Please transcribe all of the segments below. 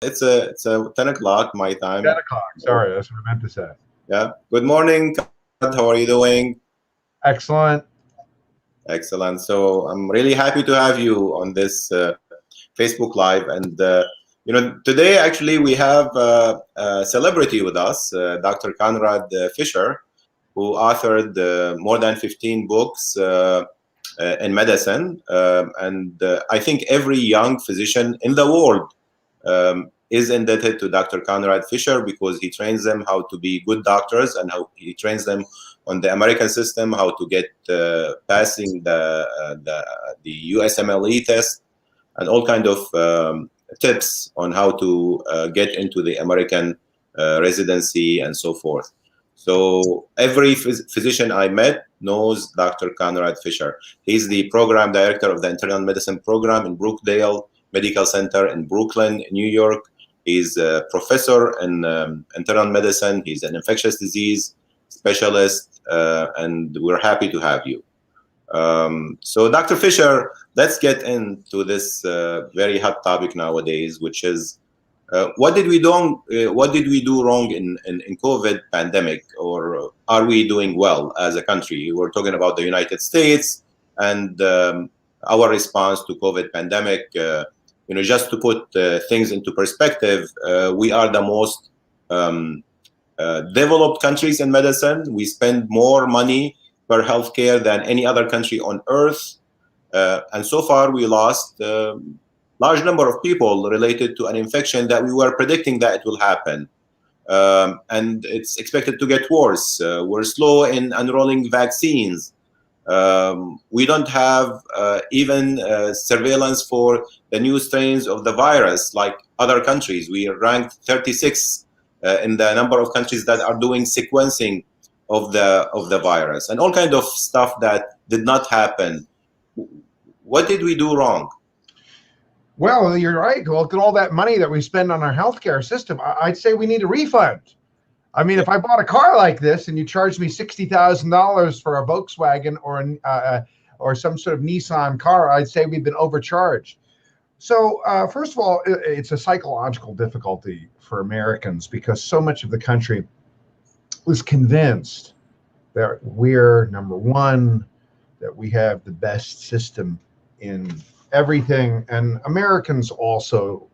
It's 10 o'clock my 10 time. o'clock. Sorry, that's what I meant to say. Yeah. Good morning. How are you doing? Excellent. Excellent. So I'm really happy to have you on this Facebook Live. And today actually we have a celebrity with us, Dr. Conrad Fisher, who authored more than 15 books in medicine. And I think every young physician in the world is indebted to Dr. Conrad Fisher because he trains them how to be good doctors and how he trains them on the American system, how to get passing the USMLE test and all kind of tips on how to get into the American residency and so forth. So every physician I met knows Dr. Conrad Fisher. He's the program director of the internal medicine program in Brookdale Medical Center in Brooklyn, New York. He's a professor in internal medicine. He's an infectious disease specialist, and we're happy to have you. So, Dr. Fisher, let's get into this very hot topic nowadays, which is what did we do? What did we do wrong in COVID pandemic, or are we doing well as a country? We're talking about the United States and our response to COVID pandemic. Just to put things into perspective, we are the most developed countries in medicine. We spend more money per healthcare than any other country on earth. And so far, we lost a large number of people related to an infection that we were predicting that it will happen. And it's expected to get worse. We're slow in enrolling vaccines. We don't have even surveillance for the new strains of the virus like other countries. We are ranked 36 in the number of countries that are doing sequencing of the virus and all kind of stuff that did not happen. What did we do wrong? Well, you're right. Look at all that money that we spend on our healthcare system. I'd say we need a refund. I mean, if I bought a car like this and you charged me $60,000 for a Volkswagen or some sort of Nissan car, I'd say we've been overcharged. So first of all, it's a psychological difficulty for Americans because so much of the country was convinced that we're number one, that we have the best system in everything. And Americans also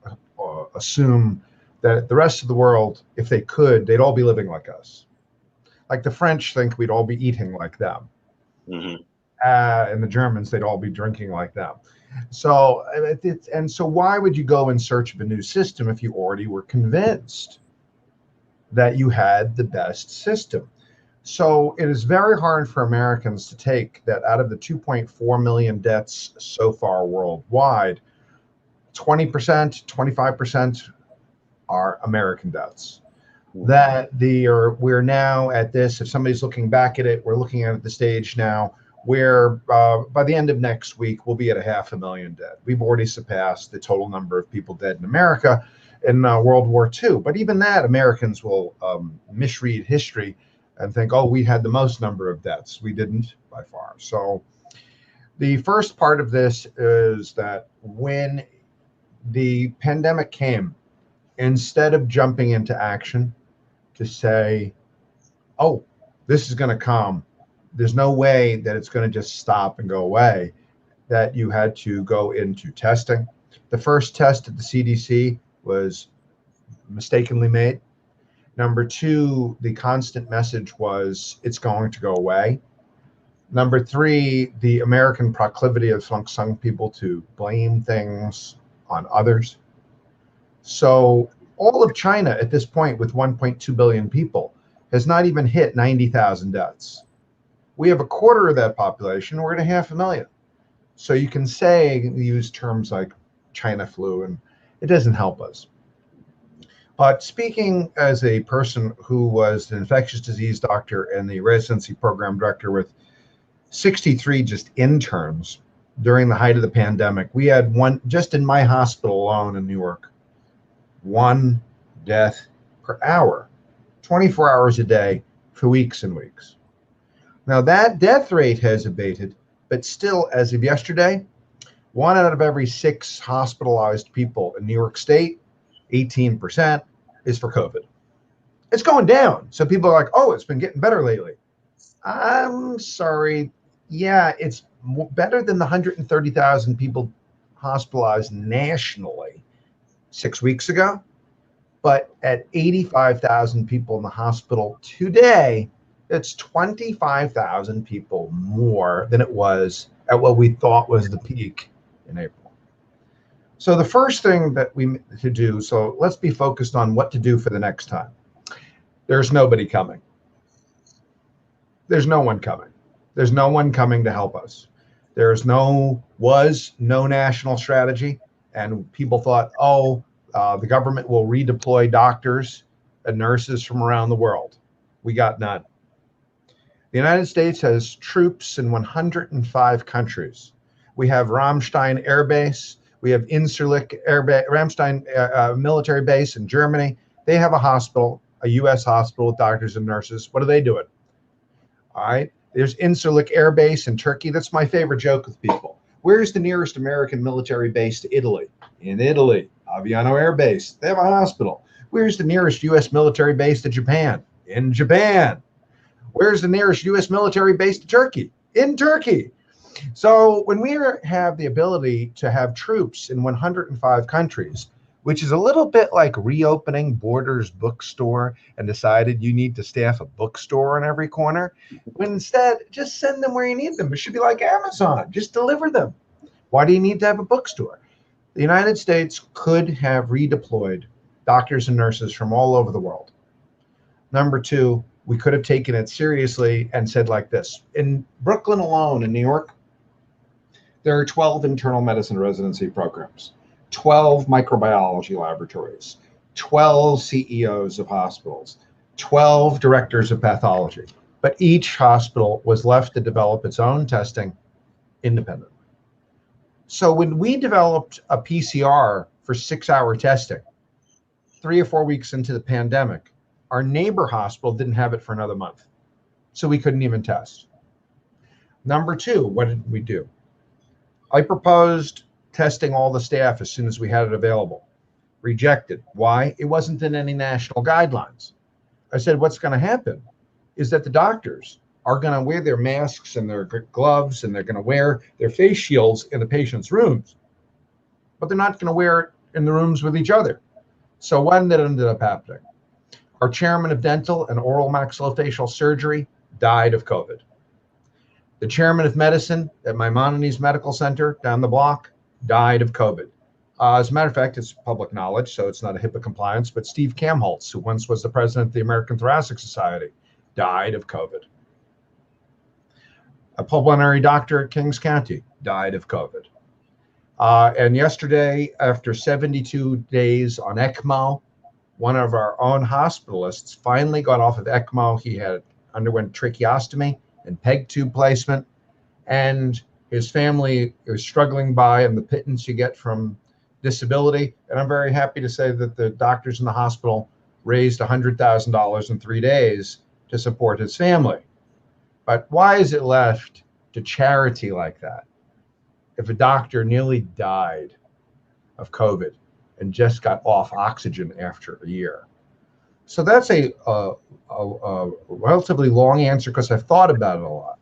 assume that the rest of the world, if they could, they'd all be living like us. Like the French think we'd all be eating like them. Mm-hmm. And the Germans, they'd all be drinking like them. So, and so why would you go in search of a new system if you already were convinced that you had the best system? So it is very hard for Americans to take that out of the 2.4 million deaths so far worldwide, 20%, 25% are American deaths. That we're now at this, if somebody's looking back at it, we're looking at the stage now where by the end of next week, we'll be at 500,000 dead. We've already surpassed the total number of people dead in America in World War II. But even that, Americans will misread history and think, oh, we had the most number of deaths. We didn't by far. So the first part of this is that when the pandemic came, instead of jumping into action to say, oh, this is going to come, there's no way that it's going to just stop and go away, that you had to go into testing. The first test at the CDC was mistakenly made. Number two, the constant message was it's going to go away. Number three, the American proclivity of some people to blame things on others. So all of China at this point with 1.2 billion people has not even hit 90,000 deaths. We have a quarter of that population. We're at 500,000. So you can use terms like China flu, and it doesn't help us. But speaking as a person who was an infectious disease doctor and the residency program director with 63 just interns during the height of the pandemic, we had one, just in my hospital alone in New York, 1 death per hour, 24 hours a day for weeks and weeks. Now that death rate has abated, but still, as of yesterday, 1 out of every 6 hospitalized people in New York State 18% is for COVID. It's going down. So people are like, oh, it's been getting better lately. I'm sorry. Yeah, it's better than the 130,000 people hospitalized nationally 6 weeks ago. But at 85,000 people in the hospital today, it's 25,000 people more than it was at what we thought was the peak in April. So the first thing that we to do, so let's be focused on what to do for the next time. There's nobody coming. There's no one coming. There's no one coming to help us. Was no national strategy. And people thought, oh, the government will redeploy doctors and nurses from around the world. We got none. The United States has troops in 105 countries. We have Ramstein Air Base. We have Incirlik Ramstein military base in Germany. They have a hospital, a U.S. hospital with doctors and nurses. What are they doing? All right. There's Incirlik Air Base in Turkey. That's my favorite joke with people. Where's the nearest American military base to Italy? In Italy. Aviano Air Base. They have a hospital. Where's the nearest U.S. military base to Japan? In Japan. Where's the nearest U.S. military base to Turkey? In Turkey. So when we have the ability to have troops in 105 countries, which is a little bit like reopening Borders bookstore and decided you need to staff a bookstore on every corner, when instead just send them where you need them. It should be like Amazon. Just deliver them. Why do you need to have a bookstore? The United States could have redeployed doctors and nurses from all over the world. Number two, we could have taken it seriously and said like this. In Brooklyn alone, in New York, there are 12 internal medicine residency programs, 12 microbiology laboratories, 12 CEOs of hospitals, 12 directors of pathology. But each hospital was left to develop its own testing independently. So when we developed a PCR for 6-hour testing, 3 or 4 weeks into the pandemic, our neighbor hospital didn't have it for another month. So we couldn't even test. Number two, what did we do? I proposed testing all the staff as soon as we had it available. Rejected. Why? It wasn't in any national guidelines. I said, what's going to happen is that the doctors are going to wear their masks and their gloves and they're going to wear their face shields in the patient's rooms, but they're not going to wear it in the rooms with each other. So what ended up happening? Our chairman of dental and oral maxillofacial surgery died of COVID. The chairman of medicine at Maimonides Medical Center down the block died of COVID. As a matter of fact, it's public knowledge, so it's not a HIPAA compliance, but Steve Kamholtz, who once was the president of the American Thoracic Society, died of COVID. A pulmonary doctor at Kings County died of COVID. And yesterday, after 72 days on ECMO, one of our own hospitalists finally got off of ECMO. He had underwent tracheostomy and peg tube placement, and his family is struggling by and the pittance you get from disability. And I'm very happy to say that the doctors in the hospital raised $100,000 in 3 days to support his family. But why is it left to charity like that? If a doctor nearly died of COVID and just got off oxygen after a year. So that's a relatively long answer because I've thought about it a lot.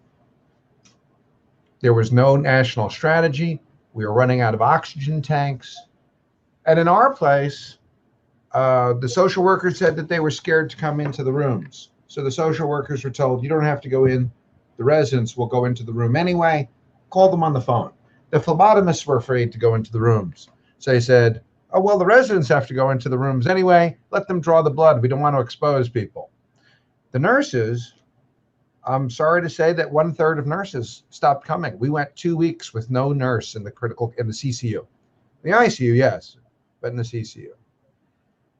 There was no national strategy. We were running out of oxygen tanks. And in our place, the social workers said that they were scared to come into the rooms. So the social workers were told, you don't have to go in. The residents will go into the room anyway. Call them on the phone. The phlebotomists were afraid to go into the rooms. So they said, oh, well, the residents have to go into the rooms anyway. Let them draw the blood. We don't want to expose people. The nurses, I'm sorry to say that 1/3 of nurses stopped coming. We went 2 weeks with no nurse in the CCU. The ICU, yes, but in the CCU.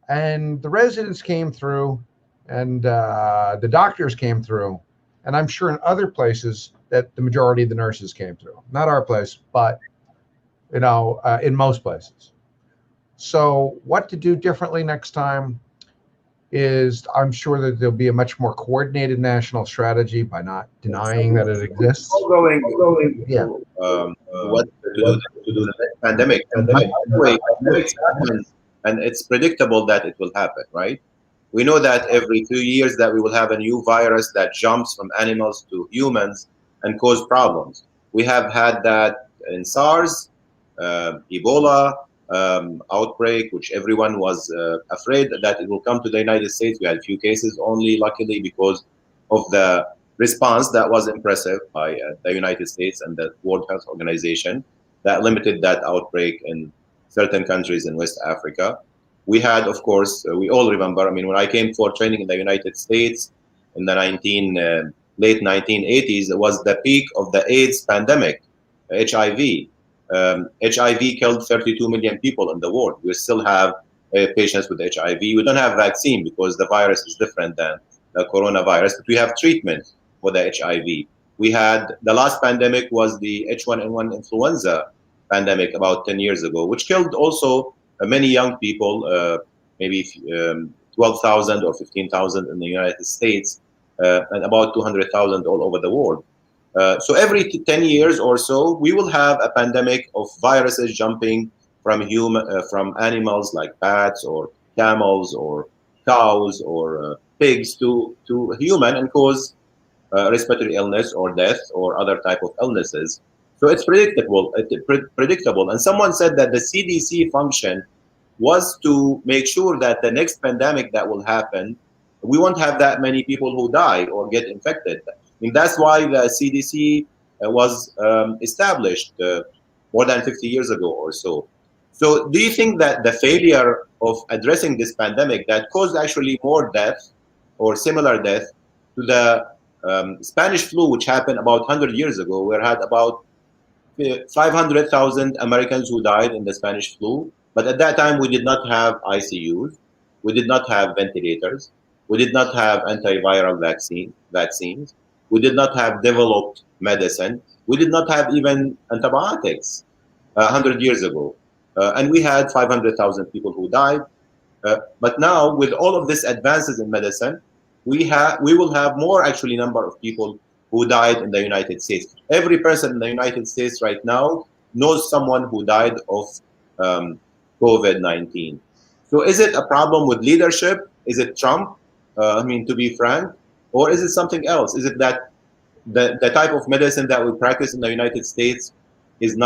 And the residents came through and the doctors came through. And I'm sure in other places that the majority of the nurses came through. Not our place, but, in most places. So what to do differently next time is I'm sure that there'll be a much more coordinated national strategy by not denying that it exists. Yeah. What to do the next pandemic. And by the way, pandemics happen and it's predictable that it will happen, right? We know that every 2 years that we will have a new virus that jumps from animals to humans and cause problems. We have had that in SARS, Ebola outbreak, which everyone was afraid that it will come to the United States. We had a few cases only, luckily, because of the response that was impressive by the United States and the World Health Organization that limited that outbreak in certain countries in West Africa. We had, of course, we all remember. I mean, when I came for training in the United States in the late 1980s, it was the peak of the AIDS pandemic, HIV. HIV killed 32 million people in the world. We still have patients with HIV. We don't have vaccine because the virus is different than the coronavirus, but we have treatment for the HIV. We had the last pandemic was the H1N1 influenza pandemic about 10 years ago, which killed also many young people, maybe 12,000 or 15,000 in the United States, and about 200,000 all over the world. So every 10 years or so, we will have a pandemic of viruses jumping from animals like bats or camels or cows or pigs to human and cause respiratory illness or death or other type of illnesses. So it's predictable. And someone said that the CDC function was to make sure that the next pandemic that will happen, we won't have that many people who die or get infected. I mean, that's why the CDC was established more than 50 years ago or so. So do you think that the failure of addressing this pandemic that caused actually more death or similar death to the Spanish flu, which happened about 100 years ago, where had about 500,000 Americans who died in the Spanish flu. But at that time, we did not have ICUs, we did not have ventilators, we did not have antiviral vaccines, we did not have developed medicine, we did not have even antibiotics 100 years ago. And we had 500,000 people who died. But now, with all of these advances in medicine, we will have more actually number of people who died in the United States. Every person in the United States right now knows someone who died of um, COVID-19. So is it a problem with leadership? Is it Trump? I mean, to be frank, or is it something else? Is it that the type of medicine that we practice in the United States is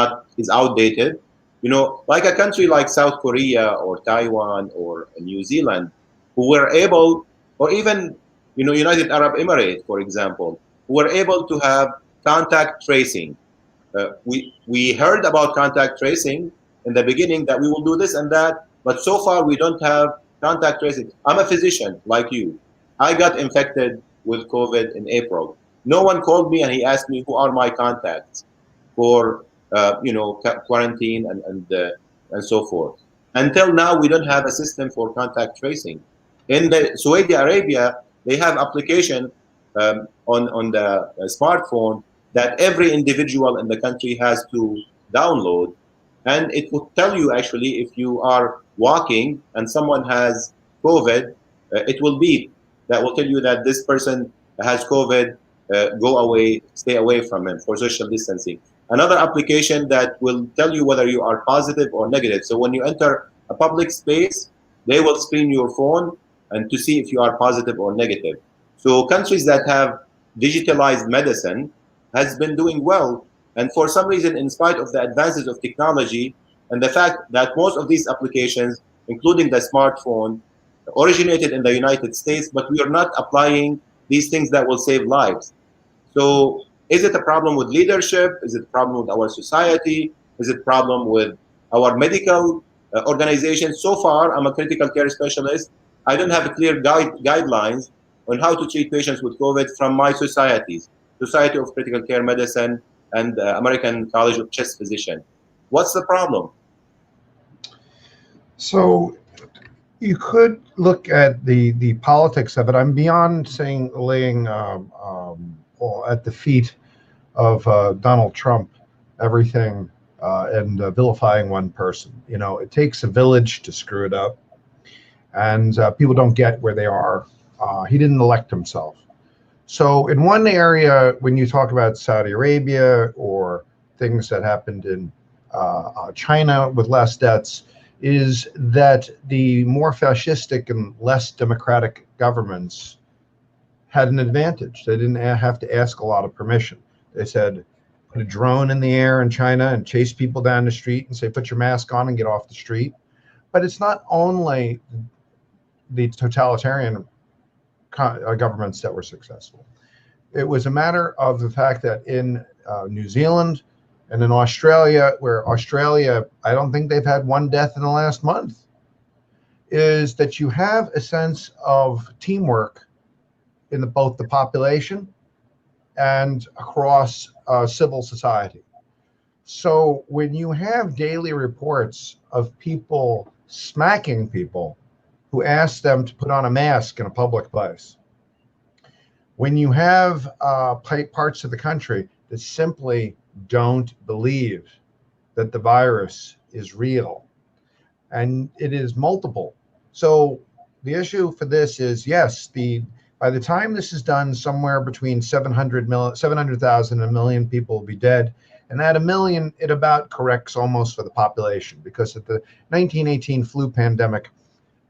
outdated? You know, like a country like South Korea or Taiwan or New Zealand, who were able, or even United Arab Emirates, for example, who were able to have contact tracing. We heard about contact tracing in the beginning that we will do this and that, but so far we don't have contact tracing. I'm a physician like you. I got infected with COVID in April. No one called me and he asked me who are my contacts for quarantine and so forth. Until now, we don't have a system for contact tracing. In the Saudi Arabia, they have application on the smartphone that every individual in the country has to download, and it will tell you actually if you are walking and someone has COVID, it will be that will tell you that this person has COVID. Go away, stay away from him for social distancing. Another application that will tell you whether you are positive or negative. So when you enter a public space, they will screen your phone and to see if you are positive or negative. So countries that have digitalized medicine has been doing well. And for some reason, in spite of the advances of technology and the fact that most of these applications, including the smartphone, originated in the United States, but we are not applying these things that will save lives. So is it a problem with leadership? Is it a problem with our society? Is it a problem with our medical organization? So far, I'm a critical care specialist. I don't have a clear guidelines on how to treat patients with COVID from my societies, Society of Critical Care Medicine and American College of Chest Physicians. What's the problem? So you could look at the politics of it. I'm beyond saying laying at the feet of Donald Trump everything and vilifying one person. You know, it takes a village to screw it up, and people don't get where they are. He didn't elect himself. So in one area, when you talk about Saudi Arabia or things that happened in China with less deaths, is that the more fascistic and less democratic governments had an advantage. They didn't have to ask a lot of permission. They said, put a drone in the air in China and chase people down the street and say, put your mask on and get off the street. But it's not only the totalitarian governments that were successful. It was a matter of the fact that in New Zealand and in Australia, where Australia, I don't think they've had one death in the last month, is that you have a sense of teamwork in both the population and across civil society. So when you have daily reports of people smacking people who ask them to put on a mask in a public place, when you have parts of the country that simply don't believe that the virus is real, and it is multiple. So the issue for this is, yes, by the time this is done, somewhere between 700,000 and a million people will be dead. And at a million, it about corrects almost for the population, because at the 1918 flu pandemic,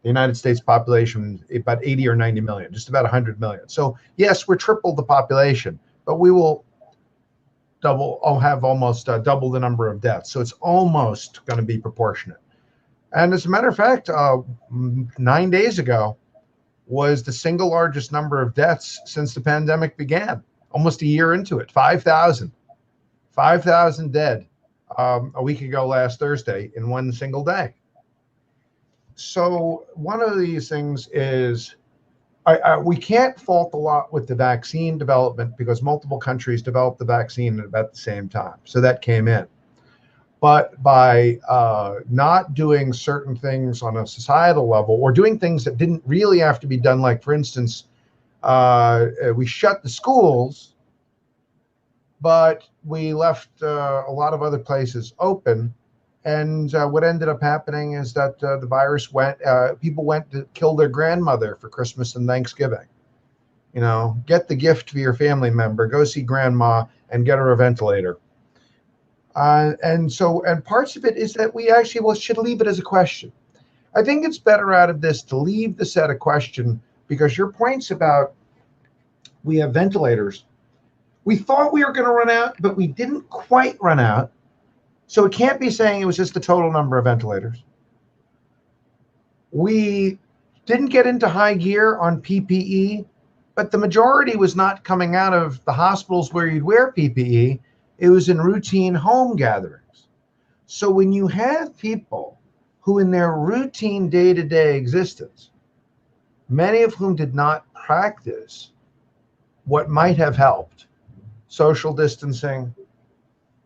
the United States population about 80 or 90 million, just about 100 million. So yes, we're triple the population, but we will have almost double the number of deaths. So it's almost going to be proportionate. And as a matter of fact, 9 days ago was the single largest number of deaths since the pandemic began, almost a year into it. 5,000 dead a week ago last Thursday in one single day. So one of these things is we can't fault a lot with the vaccine development, because multiple countries developed the vaccine at about the same time. So that came in. But by not doing certain things on a societal level, or doing things that didn't really have to be done, like, for instance, we shut the schools, but we left a lot of other places open. And what ended up happening is that the virus people went to kill their grandmother for Christmas and Thanksgiving. You know, get the gift for your family member, go see grandma and get her a ventilator. And parts of it is that we actually should leave it as a question. I think it's better out of this to leave this at a question, because your points about we have ventilators, we thought we were going to run out, but we didn't quite run out. So it can't be saying it was just the total number of ventilators. We didn't get into high gear on PPE, but the majority was not coming out of the hospitals where you'd wear PPE. It was in routine home gatherings. So when you have people who in their routine day-to-day existence, many of whom did not practice what might have helped, social distancing,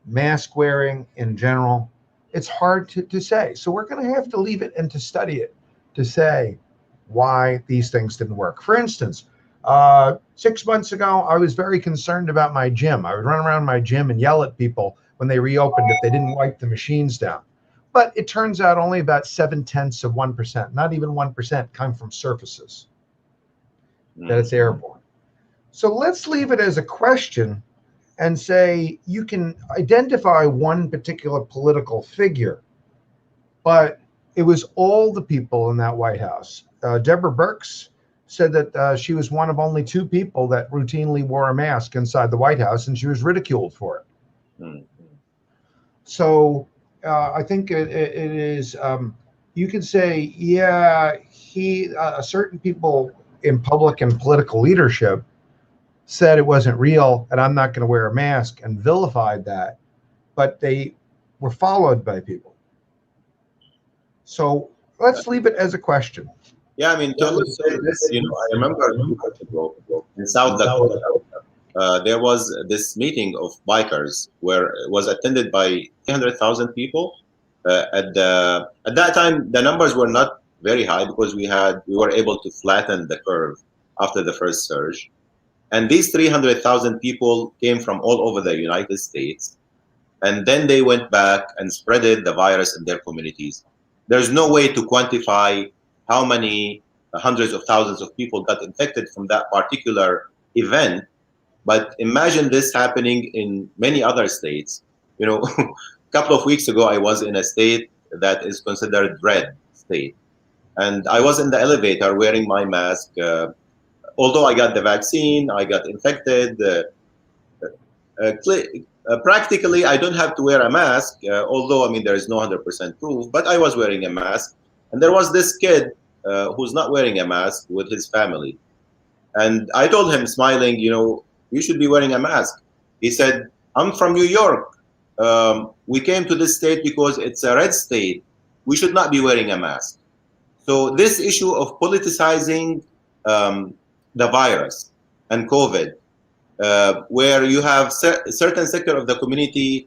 mask wearing in general, it's hard to say. So we're going to have to leave it and to study it to say why these things didn't work. For instance, 6 months ago, I was very concerned about my gym. I would run around my gym and yell at people when they reopened if they didn't wipe the machines down. But it turns out only about 0.7%, not even 1%, come from surfaces, that it's airborne. So let's leave it as a question and say you can identify one particular political figure, but it was all the people in that White House. Deborah Birx said that she was one of only 2 people that routinely wore a mask inside the White House, and she was ridiculed for it. Mm-hmm. So I think it is, you can say, yeah, certain people in public and political leadership said it wasn't real and I'm not going to wear a mask, and vilified that, but they were followed by people. So let's leave it as a question. Yeah, I mean, to illustrate this, I remember 2 months ago in South Dakota, there was this meeting of bikers where it was attended by 300,000 people. At that time, the numbers were not very high because we were able to flatten the curve after the first surge. And these 300,000 people came from all over the United States. And then they went back and spreaded the virus in their communities. There's no way to quantify how many hundreds of thousands of people got infected from that particular event. But imagine this happening in many other states. A couple of weeks ago, I was in a state that is considered red state. And I was in the elevator wearing my mask. Although I got the vaccine, I got infected. Practically, I don't have to wear a mask, although, I mean, there is no 100% proof, but I was wearing a mask. And there was this kid who's not wearing a mask with his family. And I told him, smiling, you should be wearing a mask. He said, I'm from New York. We came to this state because it's a red state. We should not be wearing a mask. So this issue of politicizing the virus and COVID, where you have certain sector of the community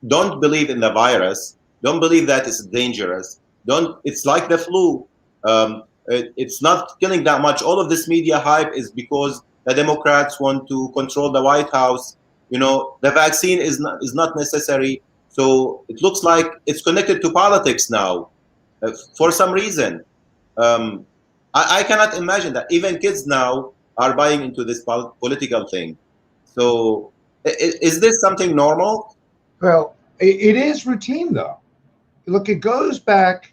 don't believe in the virus, don't believe that it's dangerous, don't. It's like the flu. It's not killing that much. All of this media hype is because the Democrats want to control the White House. The vaccine is not necessary. So it looks like it's connected to politics now, for some reason. I cannot imagine that even kids now are buying into this political thing. So is this something normal? Well, it is routine, though. Look, it goes back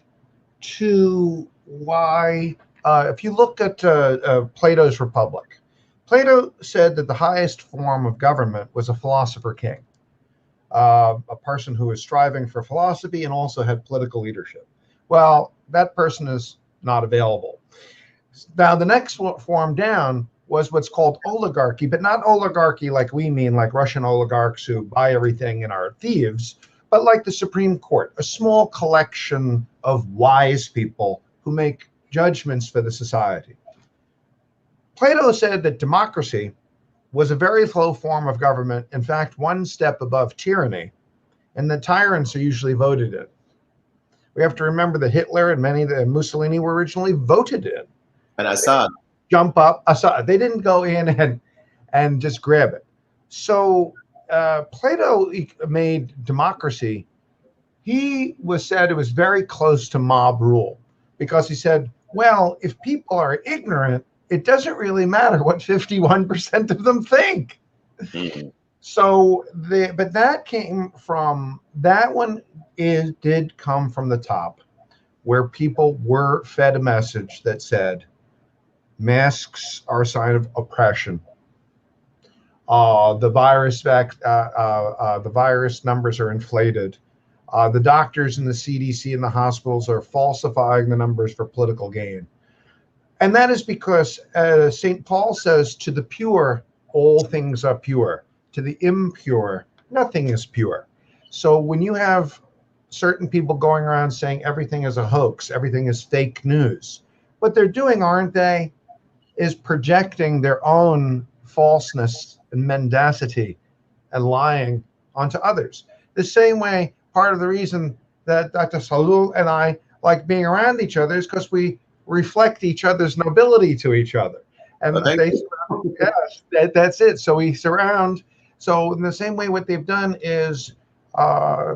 to why, if you look at Plato's Republic, Plato said that the highest form of government was a philosopher king, a person who was striving for philosophy and also had political leadership. Well, that person is not available. Now, the next form down was what's called oligarchy, but not oligarchy like we mean, like Russian oligarchs who buy everything and are thieves, but like the Supreme Court, a small collection of wise people who make judgments for the society. Plato said that democracy was a very low form of government, in fact, one step above tyranny, and the tyrants are usually voted in. We have to remember that Hitler and many of Mussolini were originally voted in. And Assad. Jump up, Assad. They didn't go in and just grab it. So Plato made democracy. He said it was very close to mob rule because he said, well, if people are ignorant, it doesn't really matter what 51% of them think. Mm-hmm. So, but that came from, that one did come from the top, where people were fed a message that said, masks are a sign of oppression. The virus numbers are inflated. The doctors and the CDC and the hospitals are falsifying the numbers for political gain. And that is because St. Paul says, to the pure, all things are pure. To the impure, nothing is pure. So when you have certain people going around saying everything is a hoax, everything is fake news, what they're doing, aren't they, is projecting their own falseness and mendacity and lying onto others. The same way, part of the reason that Dr. Salul and I like being around each other is because we reflect each other's nobility to each other. And yes, that's it. So we surround. So in the same way, what they've done is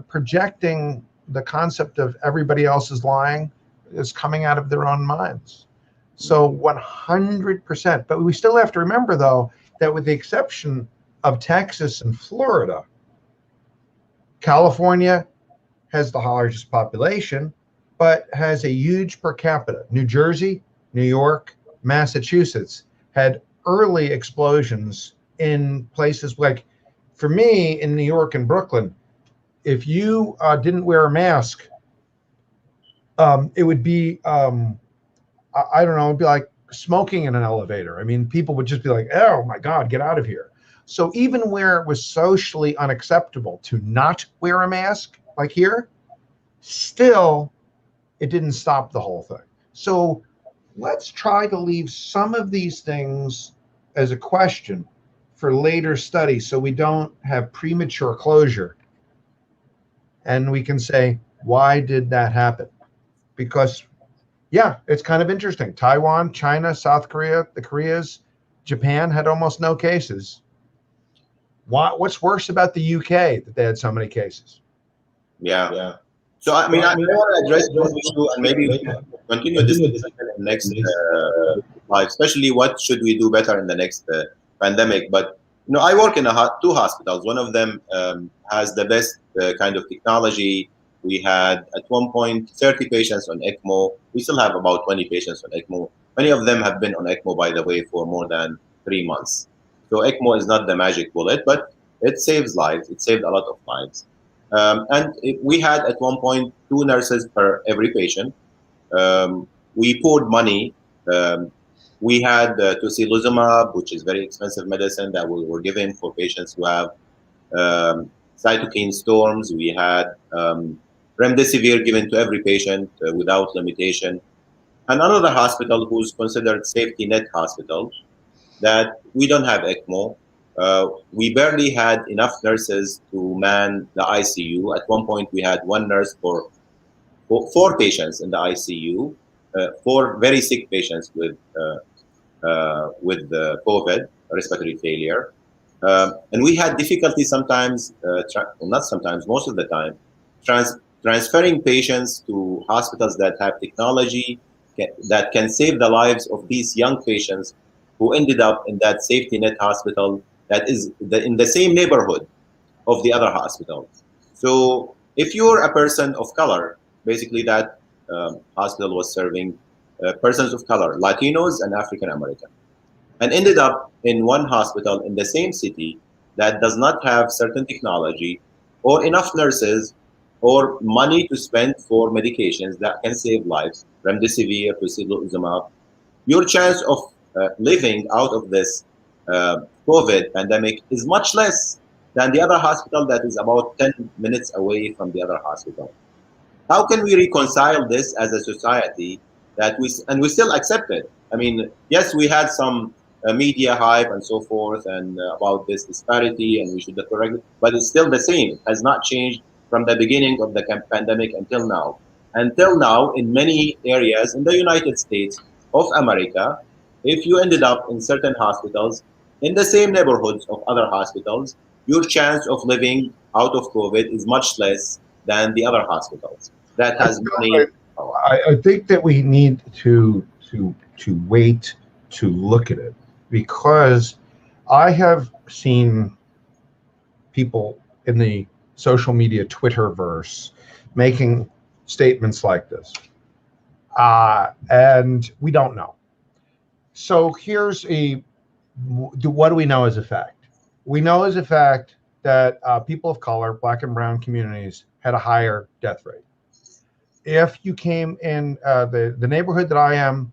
projecting the concept of everybody else is lying is coming out of their own minds. So 100%. But we still have to remember, though, that with the exception of Texas and Florida, California has the largest population, but has a huge per capita. New Jersey, New York, Massachusetts had early explosions in places like, for me, in New York and Brooklyn, if you didn't wear a mask, it would be, I don't know, it'd be like smoking in an elevator. I mean, people would just be like, oh my God, get out of here. So even where it was socially unacceptable to not wear a mask, like here, still, it didn't stop the whole thing. So let's try to leave some of these things as a question for later study so we don't have premature closure. And we can say, why did that happen? Because, yeah, it's kind of interesting. Taiwan, China, South Korea, the Koreas, Japan had almost no cases. What's worse about the UK that they had so many cases? Yeah. So, I mean, I want to address this issue and maybe we can continue this discussion in the next live, especially what should we do better in the next pandemic. But, I work in two hospitals. One of them has the best kind of technology. We had at one point 30 patients on ECMO. We still have about 20 patients on ECMO. Many of them have been on ECMO, by the way, for more than 3 months. So ECMO is not the magic bullet, but it saves lives. It saved a lot of lives. We had at one point 2 nurses per every patient. We poured money. Um, we had tocilizumab, which is very expensive medicine that we were giving for patients who have cytokine storms. We had remdesivir given to every patient without limitation. And another hospital who's considered safety net hospital that we don't have ECMO. We barely had enough nurses to man the ICU. At one point, we had one nurse for 4 patients in the ICU, 4 very sick patients with COVID, respiratory failure. And we had difficulty sometimes, not sometimes, most of the time, transferring patients to hospitals that have technology that can save the lives of these young patients who ended up in that safety net hospital that is in the same neighborhood of the other hospital. So if you're a person of color, basically that hospital was serving persons of color, Latinos and African American, and ended up in one hospital in the same city that does not have certain technology or enough nurses or money to spend for medications that can save lives, remdesivir, tocilizumab. Your chance of living out of this COVID pandemic is much less than the other hospital that is about 10 minutes away from the other hospital. How can we reconcile this as a society that we still accept it? I mean, yes, we had some media hype and so forth, and about this disparity, and we should correct it, but it's still the same. It has not changed from the beginning of the pandemic until now. Until now, in many areas in the United States of America, if you ended up in certain hospitals in the same neighborhoods of other hospitals, your chance of living out of COVID is much less than the other hospitals that has money. I think that we need to wait to look at it, because I have seen people in the social media Twitterverse making statements like this, and we don't know. So here's what do we know as a fact? We know as a fact that people of color, black and brown communities, had a higher death rate. If you came in the neighborhood that I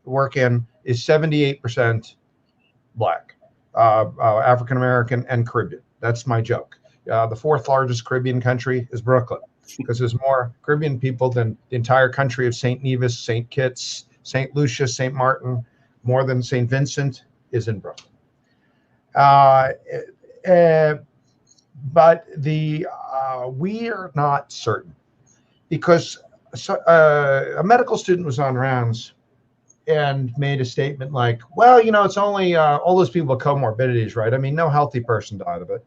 work in is 78% black, African American, and Caribbean. That's my joke. The fourth largest Caribbean country is Brooklyn, because there's more Caribbean people than the entire country of St. Nevis, St. Kitts, St. Lucia, St. Martin. More than St. Vincent is in Brooklyn. But we are not certain, because a medical student was on rounds and made a statement like, well, it's only all those people with comorbidities, right? I mean, no healthy person died of it,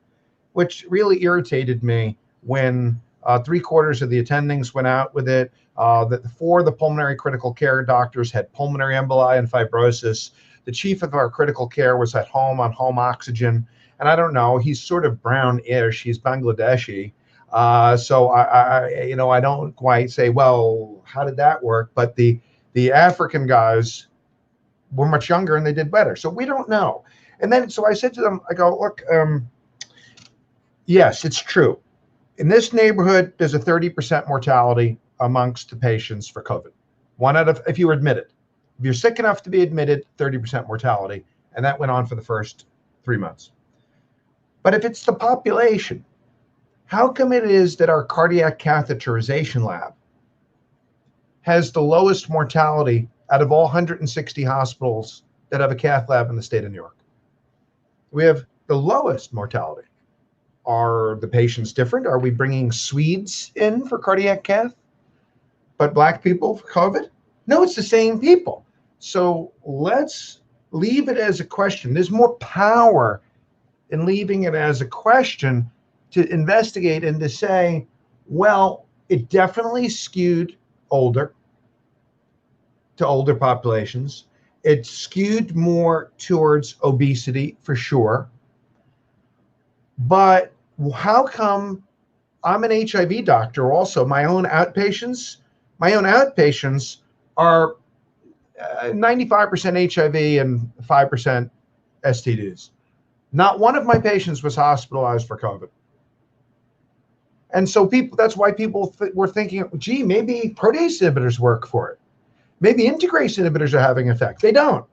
which really irritated me when 3/4 of the attendings went out with it. That 4 of the pulmonary critical care doctors had pulmonary emboli and fibrosis. The chief of our critical care was at home on home oxygen. And I don't know, he's sort of brownish. He's Bangladeshi. So I don't quite say, well, how did that work? But the African guys were much younger and they did better. So we don't know. And then, so I said to them, I go, look, yes, it's true. In this neighborhood, there's a 30% mortality amongst the patients for COVID. If you were admitted. If you're sick enough to be admitted, 30% mortality. And that went on for the first 3 months. But if it's the population, how come it is that our cardiac catheterization lab has the lowest mortality out of all 160 hospitals that have a cath lab in the state of New York? We have the lowest mortality. Are the patients different? Are we bringing Swedes in for cardiac cath, but black people for COVID? No, it's the same people. So let's leave it as a question. There's more power in leaving it as a question to investigate and to say, well, it definitely skewed to older populations. It skewed more towards obesity for sure. But how come I'm an HIV doctor also. My own outpatients are 95% HIV and 5% STDs. Not one of my patients was hospitalized for COVID. And so that's why people were thinking, gee, maybe protease inhibitors work for it. Maybe integrase inhibitors are having effect. They don't.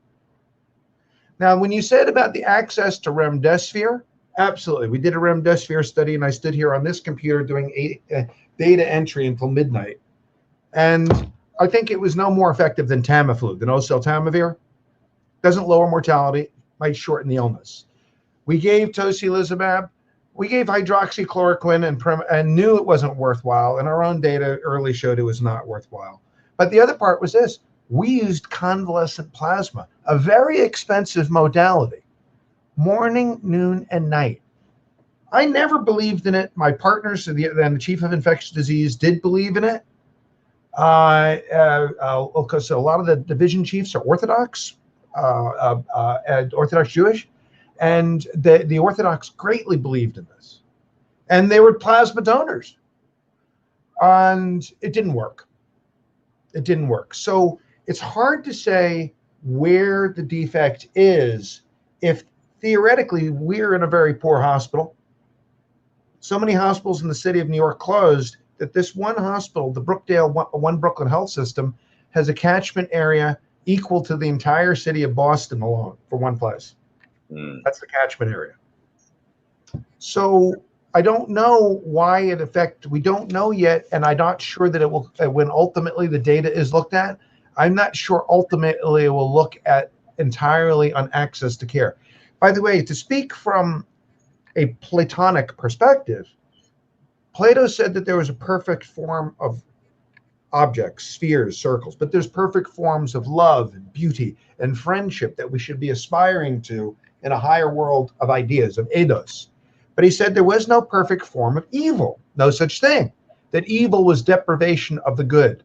Now, when you said about the access to remdesivir, absolutely. We did a remdesivir study, and I stood here on this computer doing data entry until midnight. And I think it was no more effective than Tamiflu, than oseltamivir. Doesn't lower mortality, might shorten the illness. We gave tocilizumab. We gave hydroxychloroquine and knew it wasn't worthwhile. And our own data early showed it was not worthwhile. But the other part was this. We used convalescent plasma, a very expensive modality, morning, noon, and night. I never believed in it. My partners and the chief of infectious disease did believe in it. Because a lot of the division chiefs are Orthodox, and Orthodox Jewish, and the Orthodox greatly believed in this. And they were plasma donors. And it didn't work. It didn't work. So it's hard to say where the defect is if theoretically we're in a very poor hospital. So many hospitals in the city of New York closed that this one hospital, the One Brooklyn Health System, has a catchment area equal to the entire city of Boston alone for one place. That's the catchment area. So I don't know why it affects. We don't know yet, and I'm not sure that it will, when ultimately the data is looked at, I'm not sure ultimately it will look at entirely on access to care. By the way, to speak from a Platonic perspective, Plato said that there was a perfect form of objects, spheres, circles, but there's perfect forms of love and beauty and friendship that we should be aspiring to in a higher world of ideas, of eidos. But he said there was no perfect form of evil, no such thing, that evil was deprivation of the good.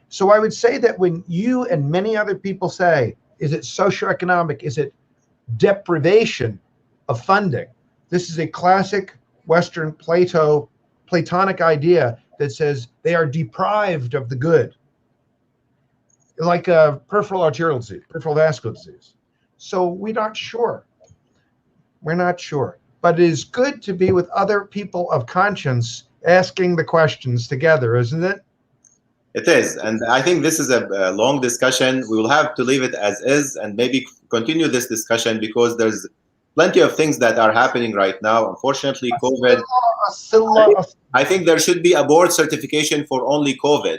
So I would say that when you and many other people say, is it socioeconomic, is it deprivation of funding? This is a classic Western Platonic idea that says they are deprived of the good, like peripheral arterial disease, peripheral vascular disease. So we're not sure. We're not sure. But it is good to be with other people of conscience asking the questions together, isn't it? It is. And I think this is a long discussion. We will have to leave it as is and maybe continue this discussion because there's plenty of things that are happening right now. Unfortunately, COVID. I think there should be a board certification for only COVID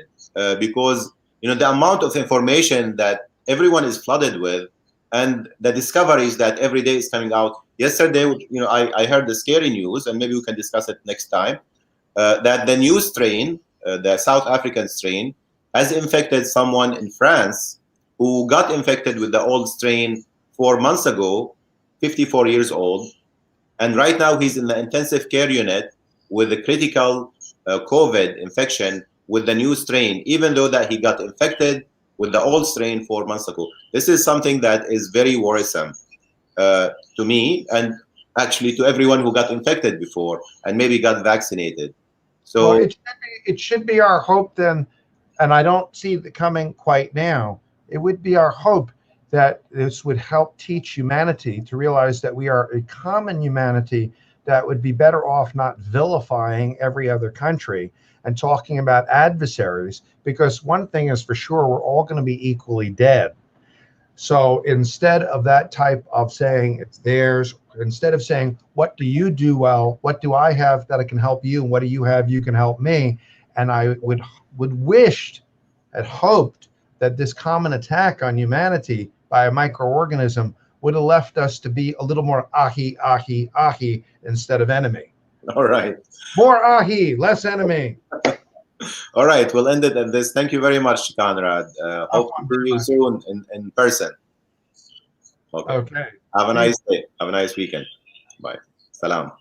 because the amount of information that everyone is flooded with and the discoveries that every day is coming out. Yesterday, I heard the scary news, and maybe we can discuss it next time, that the new strain, the South African strain, has infected someone in France who got infected with the old strain 4 months ago, 54 years old. And right now he's in the intensive care unit with a critical COVID infection with the new strain, even though that he got infected with the old strain 4 months ago. This is something that is very worrisome to me and actually to everyone who got infected before and maybe got vaccinated. So well, it should be our hope then, and I don't see it coming quite now. It would be our hope that this would help teach humanity to realize that we are a common humanity that would be better off not vilifying every other country and talking about adversaries, because one thing is for sure, we're all going to be equally dead. So instead of that type of saying it's theirs, instead of saying, what do you do well? What do I have that I can help you? And what do you have you can help me? And I would wished, had hoped that this common attack on humanity by a microorganism would have left us to be a little more ahi, ahi, ahi instead of enemy. All right. More ahi, less enemy. All right, we'll end it at this. Thank you very much, Conrad. Hope to see you soon in person. Okay. Have a nice day. Have a nice weekend. Bye. Salam.